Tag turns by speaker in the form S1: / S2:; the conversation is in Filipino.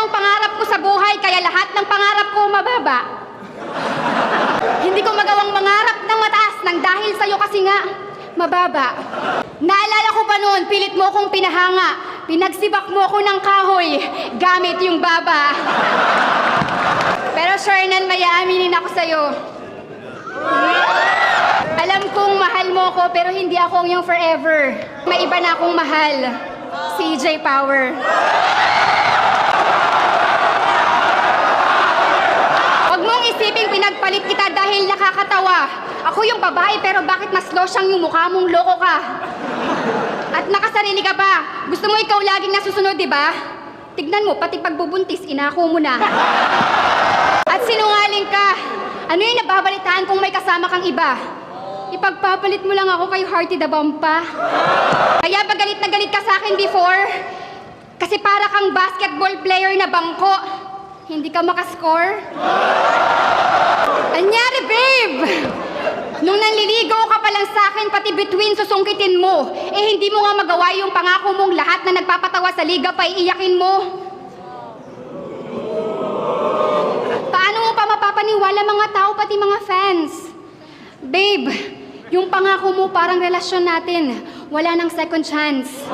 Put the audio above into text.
S1: ang pangarap ko sa buhay, kaya lahat ng pangarap ko mababa. Hindi ko magawang mangarap ng mataas nang dahil sa'yo kasi nga, mababa. Naalala ko pa noon, pilit mo kong pinahanga. Pinagsibak mo ko ng kahoy, gamit yung baba. Pero Shernan, may aaminin ako sa'yo. Alam kong mahal mo ko, pero hindi ako yung forever. May iba na akong mahal. CJ Power. Huwag mong isiping pinagpalit kita dahil nakakatawa. Ako yung babae, pero bakit mas losyang yung mukha mong loko ka? At nakasarili ka pa. Gusto mo ikaw laging nasusunod, di ba? Tignan mo, pati pagbubuntis, inako mo na. At sinungaling ka. Ano yung nababalitaan kung may kasama kang iba? Ipagpapalit mo lang ako kay Hearty the Bomb pa. Kaya ba galit na galit ka sa akin before? Kasi para kang basketball player na bangko. Hindi ka makascore? Anyari, babe? Nung nanliligaw ka pa lang sa akin, pati between susungkitin mo, eh hindi mo nga magawa yung pangako mong lahat na nagpapatawa sa liga pa iiyakin mo. Paano mo pa mapapaniwala mga tao pati mga fans? Babe, yung pangako mo parang relasyon natin, wala nang second chance.